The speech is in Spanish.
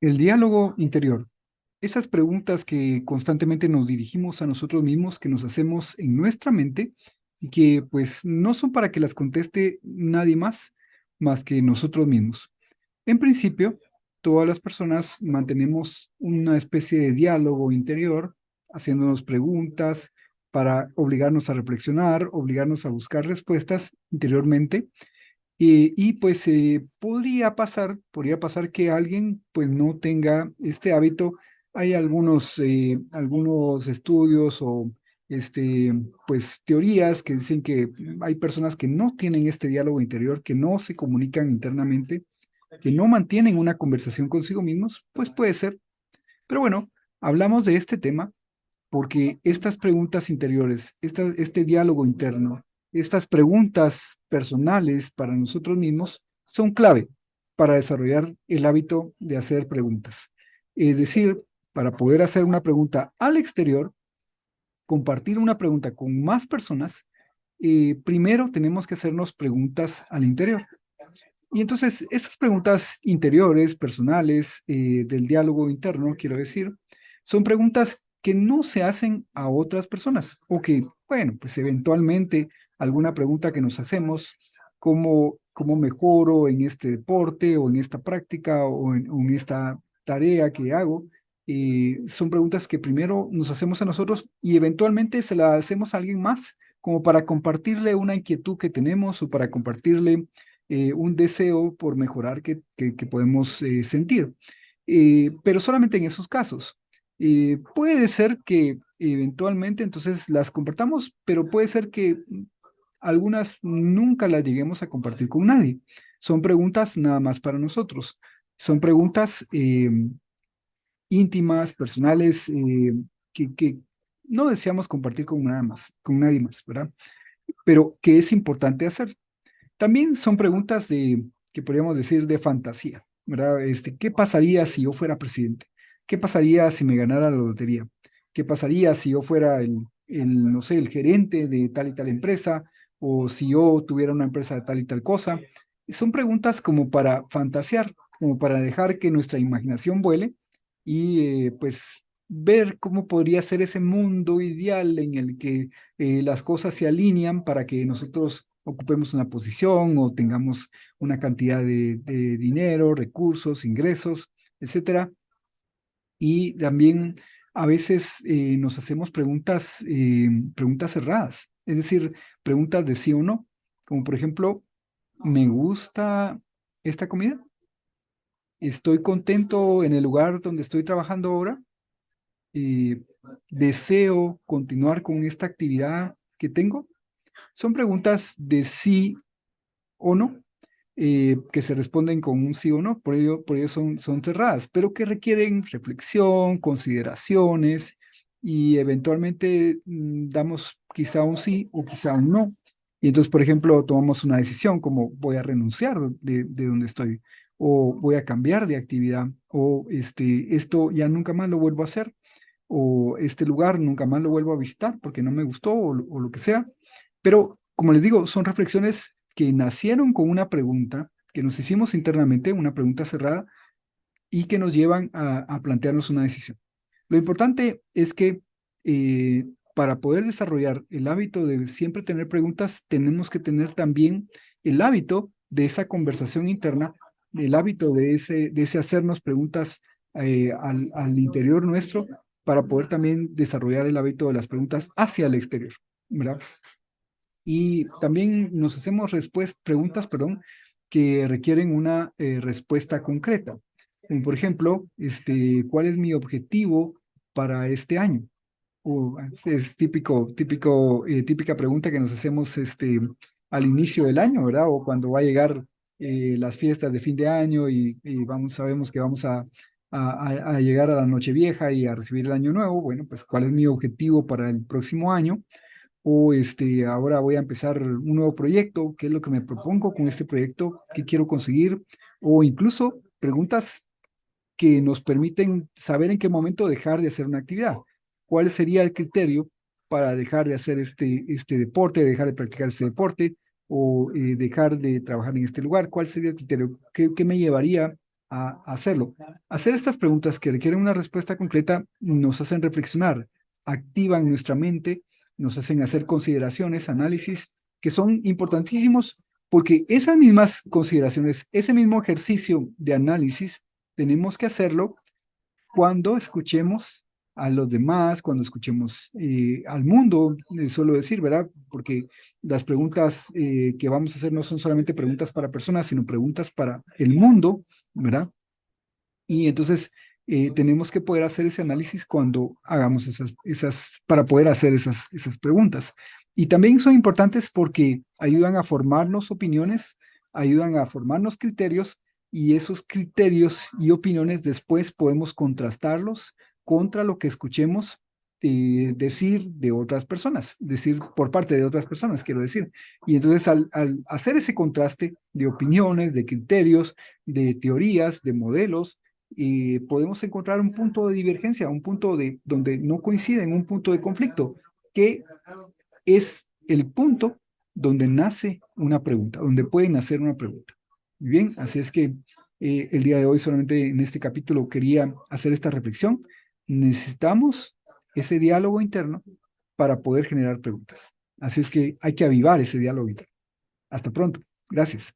El diálogo interior. Esas preguntas que constantemente nos dirigimos a nosotros mismos, que nos hacemos en nuestra mente y que pues no son para que las conteste nadie más que nosotros mismos. En principio, todas las personas mantenemos una especie de diálogo interior, haciéndonos preguntas para obligarnos a reflexionar, obligarnos a buscar respuestas interiormente y pues podría pasar que alguien pues no tenga este hábito. Hay algunos estudios o este, pues teorías que dicen que hay personas que no tienen este diálogo interior, que no se comunican internamente, que no mantienen una conversación consigo mismos, pues puede ser. Pero bueno, hablamos de este tema porque estas preguntas interiores, este diálogo interno, estas preguntas personales para nosotros mismos son clave para desarrollar el hábito de hacer preguntas. Es decir, para poder hacer una pregunta al exterior, compartir una pregunta con más personas, primero tenemos que hacernos preguntas al interior. Y entonces, estas preguntas interiores, personales, del diálogo interno, quiero decir, son preguntas que no se hacen a otras personas o que, bueno, pues eventualmente alguna pregunta que nos hacemos, cómo mejoro en este deporte o en esta práctica o en esta tarea que hago, son preguntas que primero nos hacemos a nosotros y eventualmente se las hacemos a alguien más, como para compartirle una inquietud que tenemos o para compartirle un deseo por mejorar que podemos sentir. Pero solamente en esos casos. Puede ser que eventualmente entonces las compartamos, pero puede ser que algunas nunca las lleguemos a compartir con nadie. Son preguntas nada más para nosotros. Son preguntas íntimas, personales, que no deseamos compartir con nadie más, ¿verdad? Pero que es importante hacer. También son preguntas que podríamos decir de fantasía, ¿verdad? ¿Qué pasaría si yo fuera presidente? ¿Qué pasaría si me ganara la lotería? ¿Qué pasaría si yo fuera no sé, el gerente de tal y tal empresa? ¿O si yo tuviera una empresa de tal y tal cosa? Son preguntas como para fantasear, como para dejar que nuestra imaginación vuele y pues ver cómo podría ser ese mundo ideal en el que las cosas se alinean para que nosotros ocupemos una posición o tengamos una cantidad de dinero, recursos, ingresos, etcétera. Y también a veces nos hacemos preguntas cerradas, es decir, preguntas de sí o no, como por ejemplo, ¿me gusta esta comida? ¿Estoy contento en el lugar donde estoy trabajando ahora? Eh, ¿Deseo continuar con esta actividad que tengo? Son preguntas de sí o no, que se responden con un sí o no, por ello son cerradas, pero que requieren reflexión, consideraciones y eventualmente damos quizá un sí o quizá un no. Y entonces, por ejemplo, tomamos una decisión como voy a renunciar de donde estoy o voy a cambiar de actividad o esto ya nunca más lo vuelvo a hacer o este lugar nunca más lo vuelvo a visitar porque no me gustó o lo que sea. Pero, como les digo, son reflexiones que nacieron con una pregunta que nos hicimos internamente, una pregunta cerrada, y que nos llevan a plantearnos una decisión. Lo importante es que para poder desarrollar el hábito de siempre tener preguntas, tenemos que tener también el hábito de esa conversación interna, el hábito de ese hacernos preguntas al interior nuestro para poder también desarrollar el hábito de las preguntas hacia el exterior, ¿verdad? Y también nos hacemos preguntas, perdón, que requieren una respuesta concreta. Como por ejemplo, ¿cuál es mi objetivo para este año? Es típica pregunta que nos hacemos al inicio del año, ¿verdad? O cuando va a llegar las fiestas de fin de año y sabemos que vamos a llegar a la Nochevieja y a recibir el año nuevo. Bueno, pues ¿cuál es mi objetivo para el próximo año? O ahora voy a empezar un nuevo proyecto, ¿qué es lo que me propongo con este proyecto? ¿Qué quiero conseguir? O incluso preguntas que nos permiten saber en qué momento dejar de hacer una actividad. ¿Cuál sería el criterio para dejar de hacer este deporte, dejar de practicar este deporte o dejar de trabajar en este lugar? ¿Cuál sería el criterio? ¿Qué me llevaría? a hacerlo. Hacer estas preguntas que requieren una respuesta concreta nos hacen reflexionar, activan nuestra mente, nos hacen hacer consideraciones, análisis, que son importantísimos porque esas mismas consideraciones, ese mismo ejercicio de análisis, tenemos que hacerlo cuando escuchemos a los demás, cuando escuchemos al mundo, suelo decir, ¿verdad? Porque las preguntas que vamos a hacer no son solamente preguntas para personas, sino preguntas para el mundo, ¿verdad? Y entonces tenemos que poder hacer ese análisis cuando hagamos para poder hacer esas preguntas. Y también son importantes porque ayudan a formarnos opiniones, ayudan a formarnos criterios y esos criterios y opiniones después podemos contrastarlos contra lo que escuchemos decir de otras personas, decir por parte de otras personas, quiero decir. Y entonces al hacer ese contraste de opiniones, de criterios, de teorías, de modelos, podemos encontrar un punto de divergencia, un punto donde no coinciden, un punto de conflicto, que es el punto donde nace una pregunta, donde pueden hacer una pregunta. Muy bien, así es que el día de hoy solamente en este capítulo quería hacer esta reflexión. Necesitamos ese diálogo interno para poder generar preguntas. Así es que hay que avivar ese diálogo interno. Hasta pronto. Gracias.